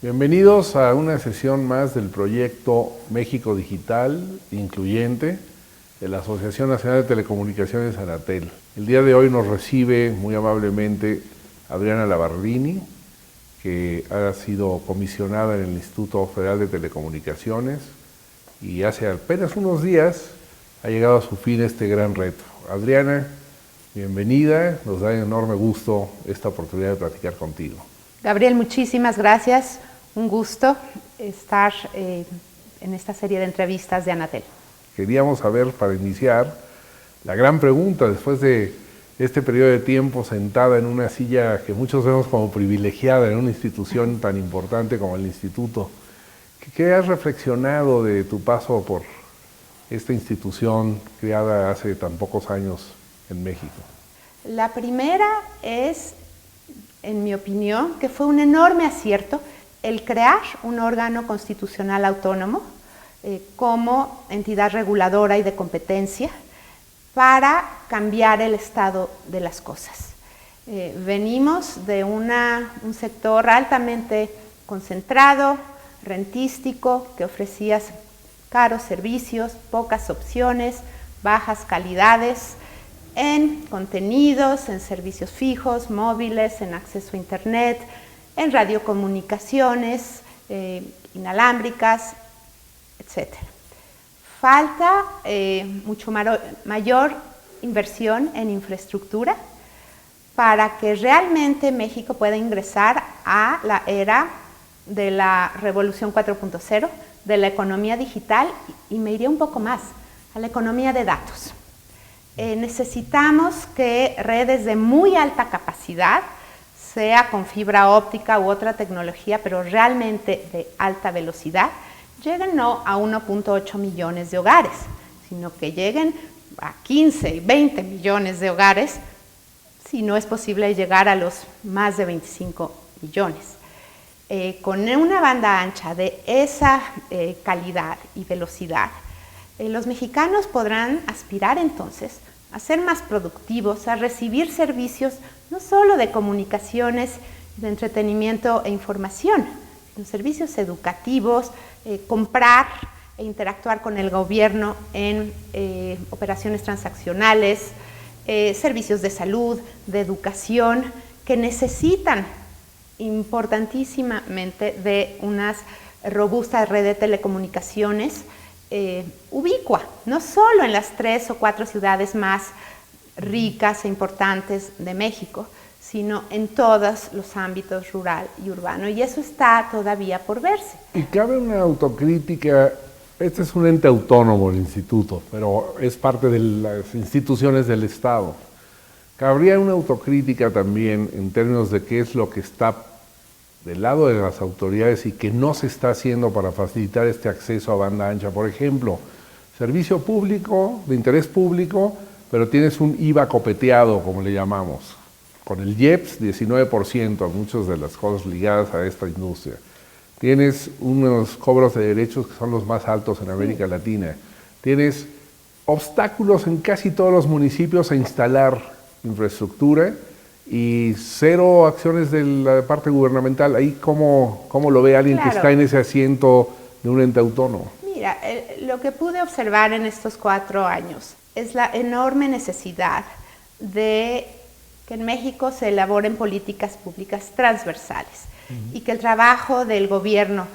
Bienvenidos a una sesión más del proyecto México Digital Incluyente de la Asociación Nacional de Telecomunicaciones Anatel. El día de hoy nos recibe muy amablemente Adriana Labardini, que ha sido comisionada en el Instituto Federal de Telecomunicaciones y hace apenas unos días ha llegado a su fin este gran reto. Adriana, bienvenida, nos da enorme gusto esta oportunidad de platicar contigo. Gabriel, muchísimas gracias. Un gusto estar en esta serie de entrevistas de Anatel. Queríamos saber, para iniciar, la gran pregunta, después de este periodo de tiempo sentada en una silla que muchos vemos como privilegiada en una institución tan importante como el Instituto, ¿qué has reflexionado de tu paso por esta institución creada hace tan pocos años en México? La primera es, en mi opinión, que fue un enorme acierto el crear un órgano constitucional autónomo como entidad reguladora y de competencia para cambiar el estado de las cosas. Venimos de un sector altamente concentrado, rentístico, que ofrecía caros servicios, pocas opciones, bajas calidades en contenidos, en servicios fijos, móviles, en acceso a internet, en radiocomunicaciones, inalámbricas, etc. Falta mucho mayor inversión en infraestructura para que realmente México pueda ingresar a la era de la revolución 4.0, de la economía digital y me iría un poco más, a la economía de datos. Necesitamos que redes de muy alta capacidad, sea con fibra óptica u otra tecnología, pero realmente de alta velocidad, lleguen no a 1.8 millones de hogares, sino que lleguen a 15 y 20 millones de hogares, si no es posible llegar a los más de 25 millones. Con una banda ancha de esa calidad y velocidad, los mexicanos podrán aspirar entonces a ser más productivos, a recibir servicios no solo de comunicaciones, de entretenimiento e información, sino servicios educativos, comprar e interactuar con el gobierno en operaciones transaccionales, servicios de salud, de educación, que necesitan importantísimamente de unas robustas redes de telecomunicaciones ubicua, no solo en las 3 o 4 ciudades más ricas e importantes de México, sino en todos los ámbitos rural y urbano, y eso está todavía por verse. Y cabe una autocrítica, este es un ente autónomo el instituto, pero es parte de las instituciones del Estado. Cabría una autocrítica también en términos de qué es lo que está del lado de las autoridades y que no se está haciendo para facilitar este acceso a banda ancha. Por ejemplo, servicio público, de interés público, pero tienes un IVA copeteado, como le llamamos. Con el IEPS, 19%, muchas de las cosas ligadas a esta industria. Tienes unos cobros de derechos que son los más altos en América Latina. Tienes obstáculos en casi todos los municipios a instalar infraestructura y cero acciones de la parte gubernamental. Ahí, ¿cómo lo ve alguien que está en ese asiento de un ente autónomo? Mira, lo que pude observar en estos 4 años es la enorme necesidad de que en México se elaboren políticas públicas transversales y que el trabajo del gobierno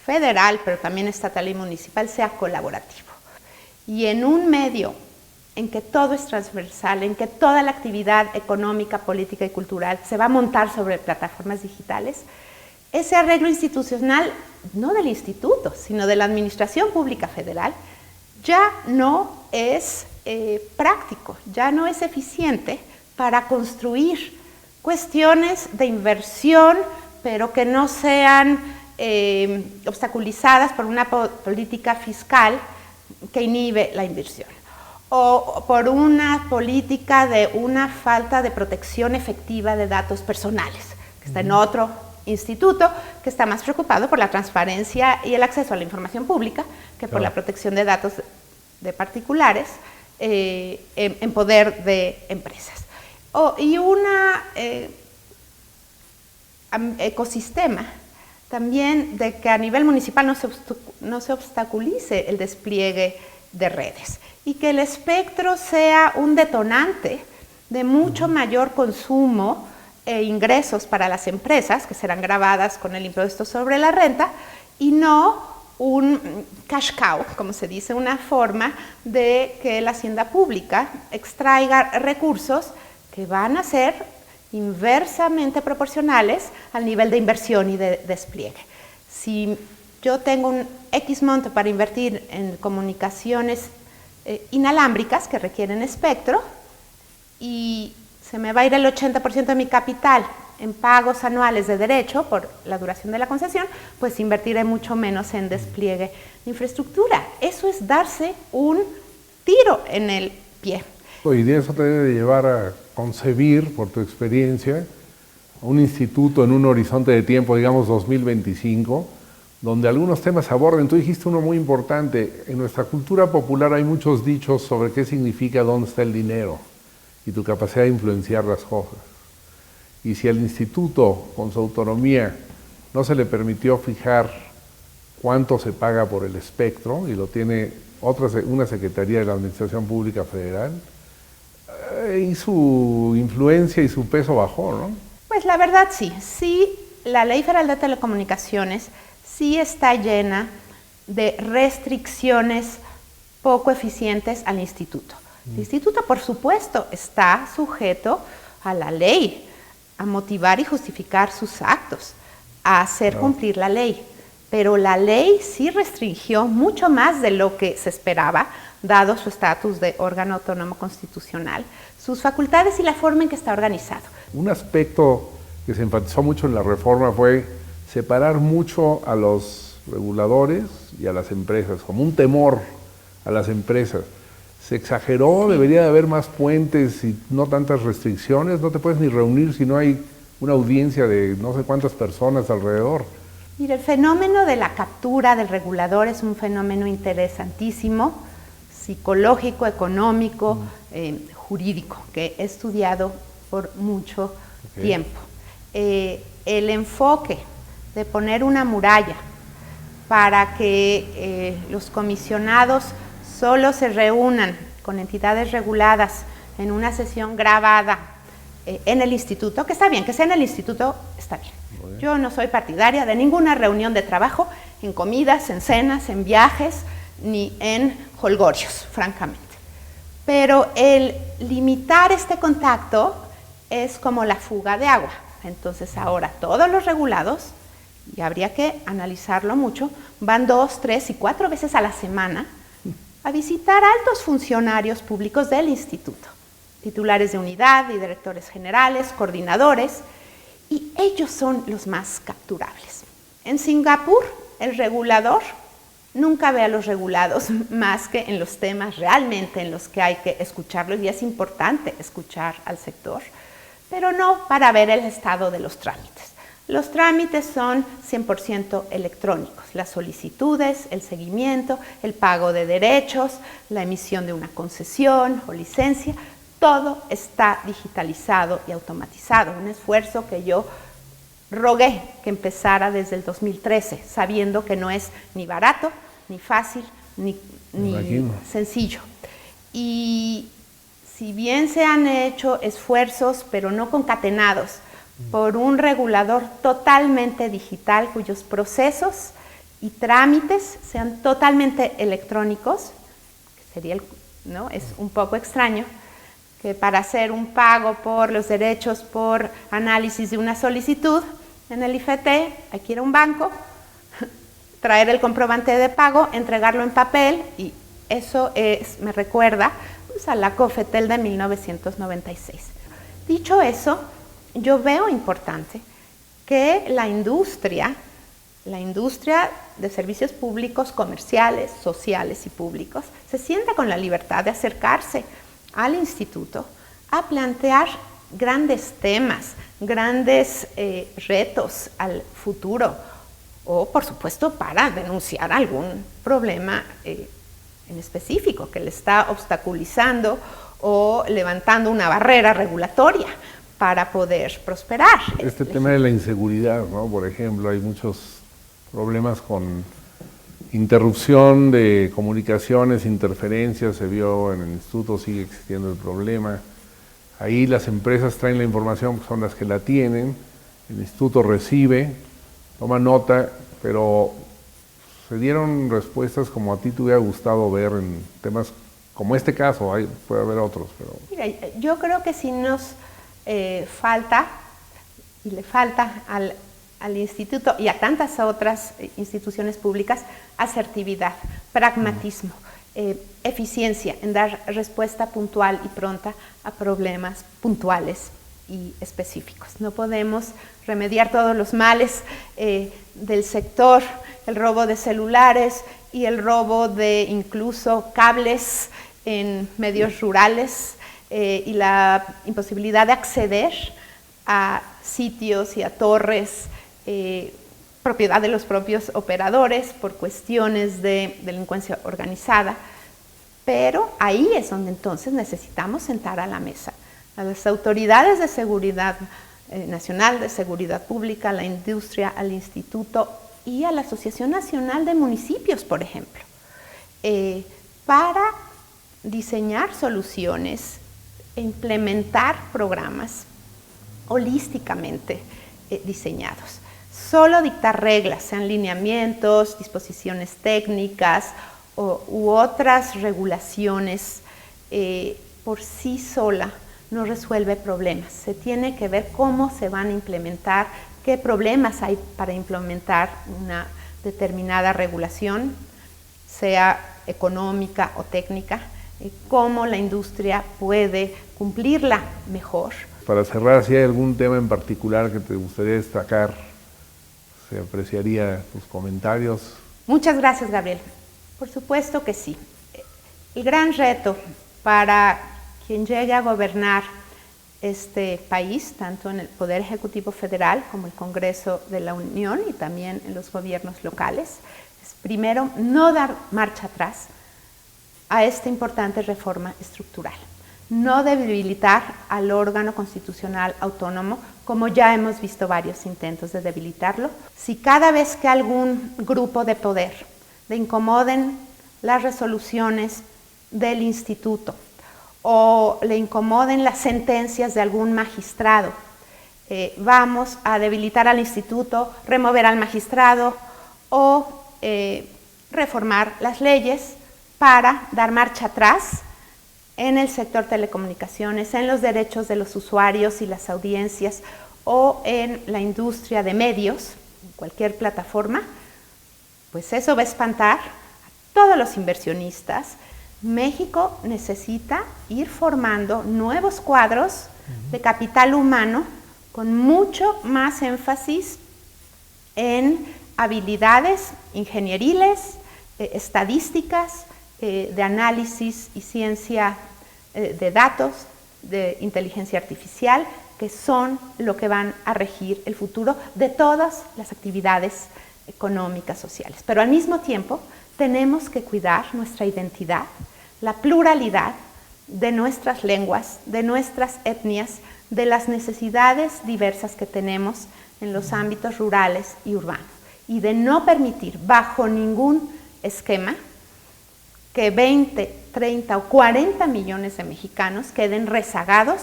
federal, pero también estatal y municipal, sea colaborativo. Y en un medio en que todo es transversal, en que toda la actividad económica, política y cultural se va a montar sobre plataformas digitales, ese arreglo institucional, no del instituto, sino de la Administración Pública Federal, ya no es práctico, ya no es eficiente para construir cuestiones de inversión, pero que no sean obstaculizadas por una política fiscal que inhibe la inversión, o por una política de una falta de protección efectiva de datos personales, que está en otro instituto, que está más preocupado por la transparencia y el acceso a la información pública que por la protección de datos de particulares en poder de empresas. Y un ecosistema también de que a nivel municipal no se obstaculice el despliegue de redes y que el espectro sea un detonante de mucho mayor consumo e ingresos para las empresas, que serán gravadas con el impuesto sobre la renta, y no un cash cow, como se dice, una forma de que la hacienda pública extraiga recursos que van a ser inversamente proporcionales al nivel de inversión y de despliegue. Si yo tengo un X monto para invertir en comunicaciones inalámbricas que requieren espectro y se me va a ir el 80% de mi capital en pagos anuales de derecho por la duración de la concesión, pues invertiré mucho menos en despliegue de infraestructura. Eso es darse un tiro en el pie. Y eso te debe llevar a concebir, por tu experiencia, un instituto en un horizonte de tiempo, digamos 2025, donde algunos temas se aborden. Tú dijiste uno muy importante. En nuestra cultura popular hay muchos dichos sobre qué significa dónde está el dinero y tu capacidad de influenciar las cosas. Y si al instituto, con su autonomía, no se le permitió fijar cuánto se paga por el espectro, y lo tiene una Secretaría de la Administración Pública Federal, y su influencia y su peso bajó, ¿no? Pues la verdad sí, la Ley Federal de Telecomunicaciones sí está llena de restricciones poco eficientes al instituto. El instituto, por supuesto, está sujeto a la ley, a motivar y justificar sus actos, a hacer cumplir la ley. Pero la ley sí restringió mucho más de lo que se esperaba, dado su estatus de órgano autónomo constitucional, sus facultades y la forma en que está organizado. Un aspecto que se enfatizó mucho en la reforma fue separar mucho a los reguladores y a las empresas, como un temor a las empresas. Se exageró, sí. Debería de haber más puentes y no tantas restricciones. No te puedes ni reunir si no hay una audiencia de no sé cuántas personas alrededor. Mira, el fenómeno de la captura del regulador es un fenómeno interesantísimo, psicológico, económico, jurídico, que he estudiado por mucho tiempo. El enfoque de poner una muralla para que los comisionados solo se reúnan con entidades reguladas en una sesión grabada en el instituto, que está bien, que sea en el instituto, está bien. Yo no soy partidaria de ninguna reunión de trabajo en comidas, en cenas, en viajes, ni en holgorios, francamente. Pero el limitar este contacto es como la fuga de agua. Entonces ahora todos los regulados, y habría que analizarlo mucho, van 2, 3 y 4 veces a la semana a visitar altos funcionarios públicos del instituto, titulares de unidad y directores generales, coordinadores, y ellos son los más capturables. En Singapur, el regulador nunca ve a los regulados más que en los temas realmente en los que hay que escucharlos, y es importante escuchar al sector, pero no para ver el estado de los trámites. Los trámites son 100% electrónicos, las solicitudes, el seguimiento, el pago de derechos, la emisión de una concesión o licencia, todo está digitalizado y automatizado, un esfuerzo que yo rogué que empezara desde el 2013, sabiendo que no es ni barato, ni fácil, ni sencillo. Y si bien se han hecho esfuerzos, pero no concatenados, por un regulador totalmente digital, cuyos procesos y trámites sean totalmente electrónicos, que sería ¿no? Es un poco extraño que para hacer un pago por los derechos por análisis de una solicitud en el IFT hay que ir a un banco, traer el comprobante de pago, entregarlo en papel, y eso me recuerda pues, a la COFETEL de 1996. Dicho eso, yo veo importante que la industria de servicios públicos, comerciales, sociales y públicos, se sienta con la libertad de acercarse al instituto a plantear grandes temas, grandes retos al futuro, o por supuesto para denunciar algún problema en específico que le está obstaculizando o levantando una barrera regulatoria para poder prosperar. Este tema de la inseguridad, ¿no? Por ejemplo, hay muchos problemas con interrupción de comunicaciones, interferencias, se vio en el instituto, sigue existiendo el problema. Ahí las empresas traen la información, son las que la tienen, el instituto recibe, toma nota, pero se dieron respuestas como a ti te hubiera gustado ver en temas como este caso, puede haber otros. Pero... Mira, yo creo que sí nos falta, y le falta al instituto y a tantas otras instituciones públicas, asertividad, pragmatismo, eficiencia en dar respuesta puntual y pronta a problemas puntuales y específicos. No podemos remediar todos los males del sector, el robo de celulares y el robo de incluso cables en medios rurales y la imposibilidad de acceder a sitios y a torres propiedad de los propios operadores por cuestiones de delincuencia organizada, pero ahí es donde entonces necesitamos sentar a la mesa a las autoridades de seguridad nacional, de seguridad pública, a la industria, al instituto y a la Asociación Nacional de Municipios, por ejemplo, para diseñar soluciones e implementar programas holísticamente diseñados. Solo dictar reglas, sean lineamientos, disposiciones técnicas u otras regulaciones, por sí sola no resuelve problemas. Se tiene que ver cómo se van a implementar, qué problemas hay para implementar una determinada regulación, sea económica o técnica, cómo la industria puede cumplirla mejor. Para cerrar, si hay algún tema en particular que te gustaría destacar, se apreciaría tus comentarios. Muchas gracias, Gabriel. Por supuesto que sí. El gran reto para quien llegue a gobernar este país, tanto en el Poder Ejecutivo Federal como el Congreso de la Unión y también en los gobiernos locales, es primero no dar marcha atrás a esta importante reforma estructural. No debilitar al órgano constitucional autónomo, como ya hemos visto varios intentos de debilitarlo. Si cada vez que algún grupo de poder le incomoden las resoluciones del instituto o le incomoden las sentencias de algún magistrado, vamos a debilitar al instituto, remover al magistrado o reformar las leyes para dar marcha atrás en el sector telecomunicaciones, en los derechos de los usuarios y las audiencias o en la industria de medios, en cualquier plataforma, pues eso va a espantar a todos los inversionistas. México necesita ir formando nuevos cuadros de capital humano con mucho más énfasis en habilidades ingenieriles, estadísticas, de análisis y ciencia de datos, de inteligencia artificial, que son lo que van a regir el futuro de todas las actividades económicas, sociales. Pero al mismo tiempo tenemos que cuidar nuestra identidad, la pluralidad de nuestras lenguas, de nuestras etnias, de las necesidades diversas que tenemos en los ámbitos rurales y urbanos, y de no permitir bajo ningún esquema que 20, 30 o 40 millones de mexicanos queden rezagados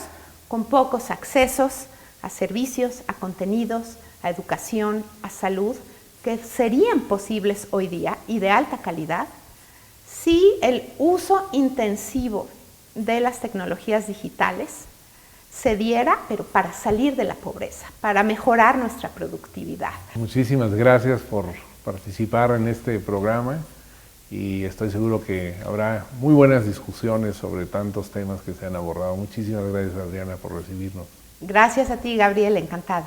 con pocos accesos a servicios, a contenidos, a educación, a salud, que serían posibles hoy día y de alta calidad si el uso intensivo de las tecnologías digitales se diera, pero para salir de la pobreza, para mejorar nuestra productividad. Muchísimas gracias por participar en este programa. Y estoy seguro que habrá muy buenas discusiones sobre tantos temas que se han abordado. Muchísimas gracias, Adriana, por recibirnos. Gracias a ti, Gabriel, encantada.